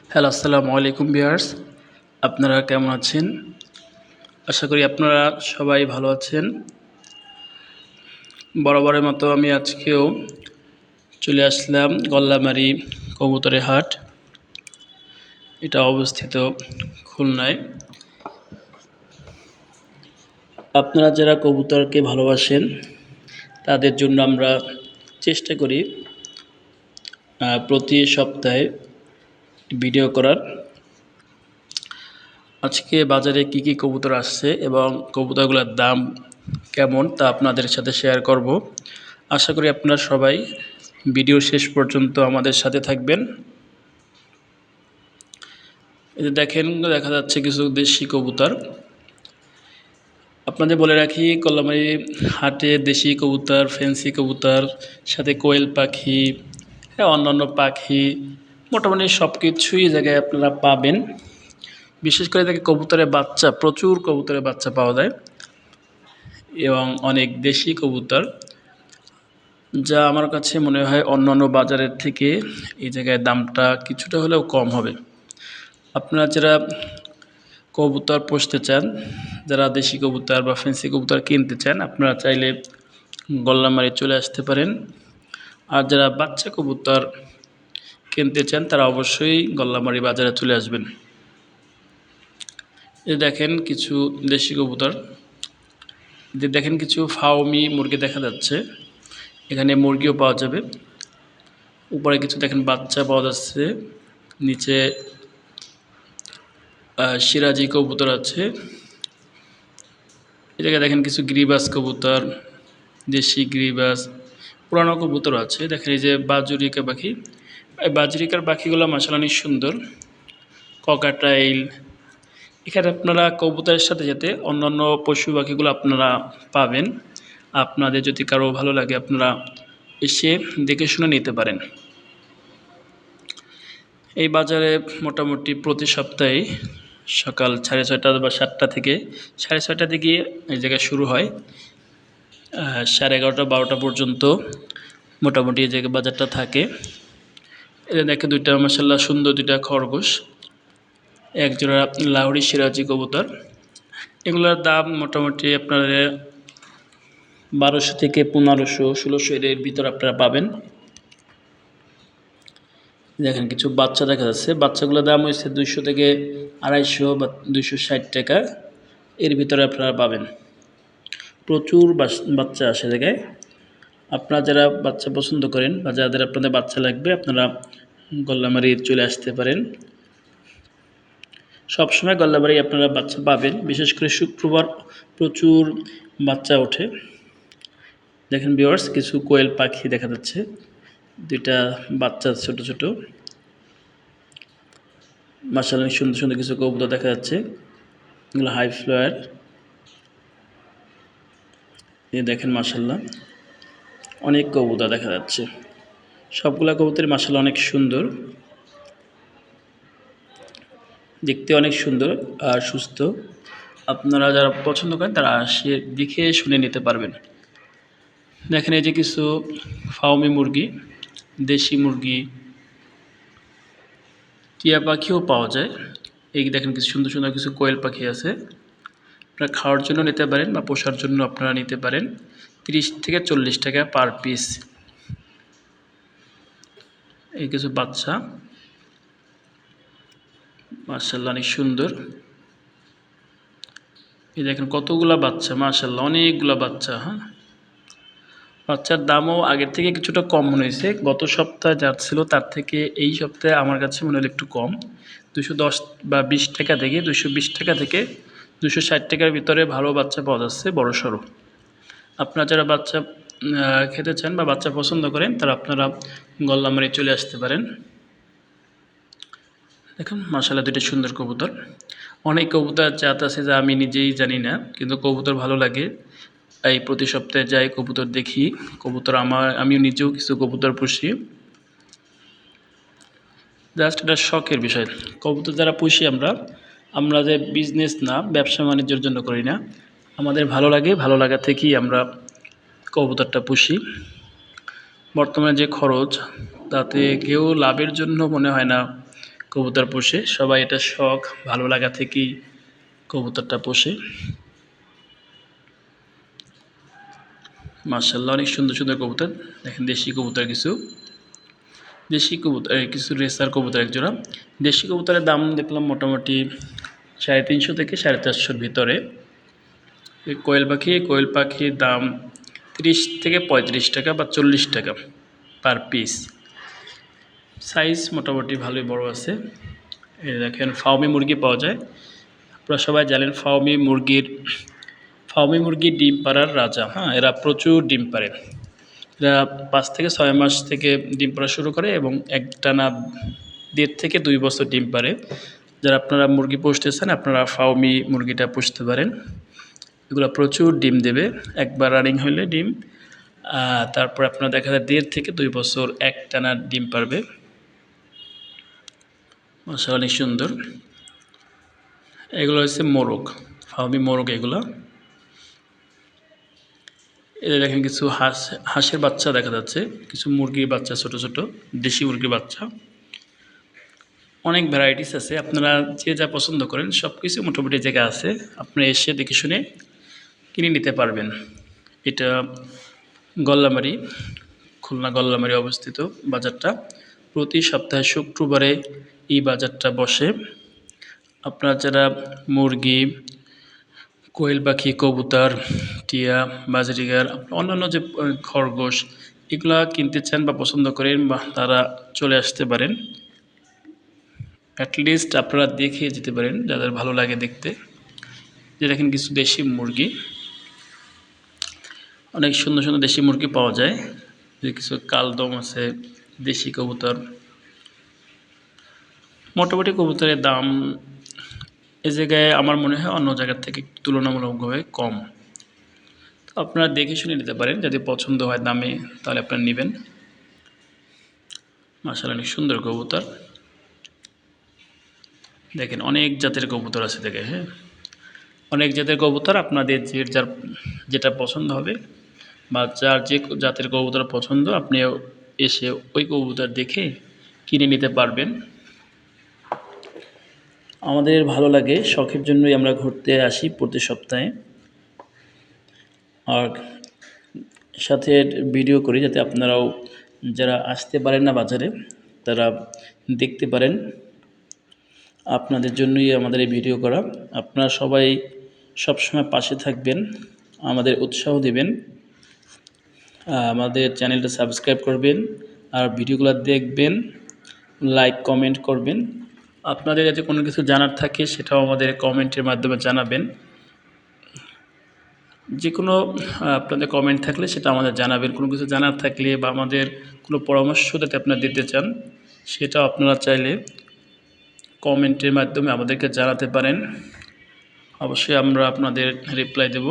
Hello, আসসালামু আলাইকুম viewers. আপনারা কেমন আছেন? আশা করি আপনারা সবাই ভালো আছেন। বরাবরের মতো আমি আজকেও চলে আসলাম গল্লামারী কবুতরের হাট। এটা অবস্থিত খুলনায়। আপনারা যারা কবুতরকে ভালোবাসেন তাদের জন্য আমরা চেষ্টা করি প্রতি সপ্তাহে ভিডিও করার। আজকে বাজারে কি কি কবুতর আসছে এবং কবুতরগুলোর দাম কেমন তা আপনাদের সাথে শেয়ার করব। আশা করি আপনারা সবাই ভিডিও শেষ পর্যন্ত আমাদের সাথে থাকবেন। এই যে দেখেন, দেখা যাচ্ছে কিছু দেশি কবুতর। আপনাদের বলে রাখি, কল্যামারী হাটে দেশি কবুতর, ফ্যান্সি কবুতর, সাথে কোয়েল পাখি, অন্যান্য পাখি, মোটামুটি সব কিছুই জায়গায় আপনারা পাবেন। বিশেষ করে দেখে কবুতরের বাচ্চা, প্রচুর কবুতরের বাচ্চা পাওয়া যায় এবং অনেক দেশি কবুতর, যা আমার কাছে মনে হয় অন্যান্য বাজারের থেকে এই জায়গায় দামটা কিছুটা হলেও কম হবে। আপনারা যারা কবুতর পুষতে চান, যারা দেশি কবুতর বা ফ্যান্সি কবুতর কিনতে চান, আপনারা চাইলে গল্লামারী চলে আসতে পারেন। আর যারা বাচ্চা কবুতর কিনতে চান তারা অবশ্যই গল্লামারী বাজারে চলে আসবেন। এই দেখেন কিছু দেশি কবুতর, দেখেন কিছু ফাউমি মুরগি দেখা যাচ্ছে। এখানে মুরগিও পাওয়া যাবে। উপরে কিছু দেখেন বাচ্চা পাওয়া যাচ্ছে। নিচে সিরাজি কবুতর আছে। এই জায়গায় দেখেন কিছু গিরিবাজ কবুতর, দেশি গিরিবাজ, পুরানো কবুতর আছে। দেখেন এই যে বাজুরিকা পাখি, এই বাজুরিকার পাখিগুলো মাশাআল্লাহ অনেক সুন্দর। ককাটাইল, এখানে আপনারা কবুতরের সাথে সাথে অন্যান্য পশু পাখিগুলো আপনারা পাবেন। আপনাদের যদি কারো ভালো লাগে আপনারা এসে দেখে শুনে নিতে পারেন। এই বাজারে মোটামুটি প্রতি সপ্তাহে সকাল 6:30 বা 7টা থেকে 6:30 দিকে এই জায়গায় শুরু হয়। 11:30-12টা পর্যন্ত মোটামুটি এই জায়গায় বাজারটা থাকে। এটা দেখে দুইটা মাশাআল্লাহ সুন্দর দুইটা খরগোশ, একজোড়া লাহোরি সিরাজি কবুতর। এগুলোর দাম মোটামুটি আপনার 1200 থেকে 1500, 1600 এর ভিতর আপনারা পাবেন। দেখেন কিছু বাচ্চা দেখা যাচ্ছে। বাচ্চাগুলোর দাম হয়েছে 200 থেকে 250 বা 260 টাকা, এর ভিতরে আপনারা পাবেন। প্রচুর বাচ্চা আসে জায়গায়। আপনারা যারা বাচ্চা পছন্দ করেন বা যাদের আপনাদের বাচ্চা লাগবে আপনারা গল্লামারী চলে আসতে পারেন। সবসময় গল্লামারী আপনারা বাচ্চা পাবেন, বিশেষ করে শুক্রবার প্রচুর বাচ্চা ওঠে। দেখেন ভিউয়ার্স, কিছু কোয়েল পাখি দেখা যাচ্ছে, দুইটা বাচ্চা ছোট ছোট। মাশাআল্লাহ সুন্দর সুন্দর কিছু কবুতর দেখা যাচ্ছে, এগুলো হাই ফ্লায়ার। এই দেখেন মাশাআল্লাহ অনেক কবুতর দেখা যাচ্ছে। সবগুলা কবুতরই মাশাআল্লাহ অনেক সুন্দর, দেখতে অনেক সুন্দর আর সুস্থ। আপনারা যারা পছন্দ করেন তারা আসে দেখে শুনে নিতে পারবেন। দেখেন এই যে কিছু ফাউমি মুরগি, দেশি মুরগি, টিয়া পাখিও পাওয়া যায়। এই দেখেন কিছু সুন্দর সুন্দর কিছু কোয়েল পাখি আছে। আপনারা খাওয়ার জন্য নিতে পারেন বা পোষার জন্য আপনারা নিতে পারেন। 30 থেকে 40 টাকা পার পিস। এই কিছু বাচ্চা মাশাআল্লাহ অনেক সুন্দর। এই দেখেন কতগুলা বাচ্চা, মাশাআল্লাহ অনেকগুলা বাচ্চা। হ্যাঁ, বাচ্চার দামও আগের থেকে কিছুটা কম মনে হয়েছে। গত সপ্তাহে যা ছিল তার থেকে এই সপ্তাহে আমার কাছে মনে হলো একটু কম। 210 বা 20 টাকা থেকে 220 টাকা থেকে 260 টাকার ভিতরে ভালো বাচ্চা পাওয়া যাচ্ছে, বড় সড়ো। আপনারা যারা বাচ্চা খেতে চান বা বাচ্চা পছন্দ করেন তারা আপনারা গল্লামারী চলে আসতে পারেন। দেখুন মাশাআল্লাহ দুটো সুন্দর কবুতর। অনেক কবুতর জাত আছে যা আমি নিজেই জানি না, কিন্তু কবুতর ভালো লাগে। এই প্রতি সপ্তাহে যাই, কবুতর দেখি। কবুতর আমিও নিজেও কিছু কবুতর পুষি। জাস্ট এটা শখের বিষয়। কবুতর যারা পুষি আমরা যে বিজনেস না, ব্যবসা বাণিজ্যের জন্য করি না। আমাদের ভালো লাগে, ভালো লাগা থেকেই আমরা কবুতরটা পুষি। বর্তমানে যে খরচ, তাতে কেউ লাভের জন্য মনে হয় না কবুতর পোষে। সবাই এটা শখ, ভালো লাগা থেকেই কবুতরটা পোষে। মাশাআল্লাহ অনেক সুন্দর সুন্দর কবুতর। দেখেন দেশি কবুতর কিছু, দেশি কবুতর কিছু রেসার কবুতর একজোড়া। দেশি কবুতরের দাম দেখলাম মোটামুটি 350 থেকে 450-র ভিতরে। কোয়েল পাখির দাম 30 থেকে 35 টাকা বা 40 টাকা পার পিস। সাইজ মোটামুটি ভালোই বড় আছে। এই দেখেন ফাউমি মুরগি পাওয়া যায়। আপনারা সবাই জানেন ফাউমি মুরগি ডিম পাড়ার রাজা। হ্যাঁ, এরা প্রচুর ডিম পাড়ে। এরা 5 থেকে 6 মাস থেকে ডিম পাড়া শুরু করে এবং একটানা 1.5 থেকে 2 বছর ডিম পাড়ে। যারা আপনারা মুরগি পুষতেছেন আপনারা ফাউমি মুরগিটা পুষতে পারেন। এগুলো প্রচুর ডিম দেবে একবার রানিং হলে ডিম। তারপর আপনার দেখা যায় 1.5 থেকে 2 বছর একটানা ডিম পারবে। মাশাআল্লাহ অনেক সুন্দর। এগুলো হচ্ছে মোরগ, ফাউমি মোরগ এগুলো। এই দেখেন কিছু হাঁসের বাচ্চা দেখা যাচ্ছে, কিছু মুরগির বাচ্চা, ছোট ছোট দেশি মুরগির বাচ্চা। অনেক ভ্যারাইটিস আছে, আপনারা যে যা পছন্দ করেন সব কিছু মোটামুটি জায়গা আছে, আপনারা এসে দেখে শুনে কিনে নিতে পারবেন। এটা গল্লামারি, খুলনা গল্লামারি অবস্থিত বাজারটা। প্রতি সপ্তাহে শুক্রবারে এই বাজারটা বসে। আপনারা যারা মুরগি, কোয়েল পাখি, কবুতর, টিয়া, বাজরিগার, অন্যান্য যে খরগোশ এগুলা কিনতে চান বা পছন্দ করেন বা তারা চলে আসতে পারেন। অ্যাটলিস্ট আপনারা দেখে যেতে পারেন যাদের ভালো লাগে দেখতে। যে দেখেন কিছু দেশি মুরগি, অনেক সুন্দর সুন্দর দেশি মুরগি পাওয়া যায়। যে কিছু কালদম আছে, দেশি কবুতর। মোটামুটি কবুতরের দাম এ জায়গায় আমার মনে হয় অন্য জায়গার থেকে তুলনামূলকভাবে কম। তো আপনারা দেখে শুনে নিতে পারেন, যদি পছন্দ হয় দামে তাহলে আপনারা নেবেন। মাশাআল্লাহ অনেক সুন্দর কবুতর। দেখেন অনেক জাতের কবুতর আছে দেখে। হ্যাঁ, অনেক জাতের কবুতর। আপনাদের যার যেটা পছন্দ হবে বা যার যে জাতের কবুতর পছন্দ আপনি এসে ওই কবুতর দেখে কিনে নিতে পারবেন। আমাদের ভালো লাগে, শখের জন্যই আমরা ঘুরতে আসি প্রতি সপ্তাহে। আর সাথে ভিডিও করি যাতে আপনারাও যারা আসতে পারেন না বাজারে তারা দেখতে পারেন। আপনাদের জন্যই আমাদের এই ভিডিও করা। আপনারা সবাই সবসময় পাশে থাকবেন, আমাদের উৎসাহ দিবেন, আমাদের চ্যানেলটা সাবস্ক্রাইব করবেন আর ভিডিওগুলো দেখবেন, লাইক কমেন্ট করবেন। আপনাদের যাতে কোনো কিছু জানার থাকে সেটাও আমাদের কমেন্টের মাধ্যমে জানাবেন। যে কোনো আপনাদের কমেন্ট থাকলে সেটা আমাদের জানাবেন। কোনো কিছু জানার থাকলে বা আমাদের কোনো পরামর্শ যাতে আপনারা দিতে চান সেটাও আপনারা চাইলে কমেন্টের মাধ্যমে আমাদেরকে জানাতে পারেন। অবশ্যই আমরা আপনাদের রিপ্লাই দেব।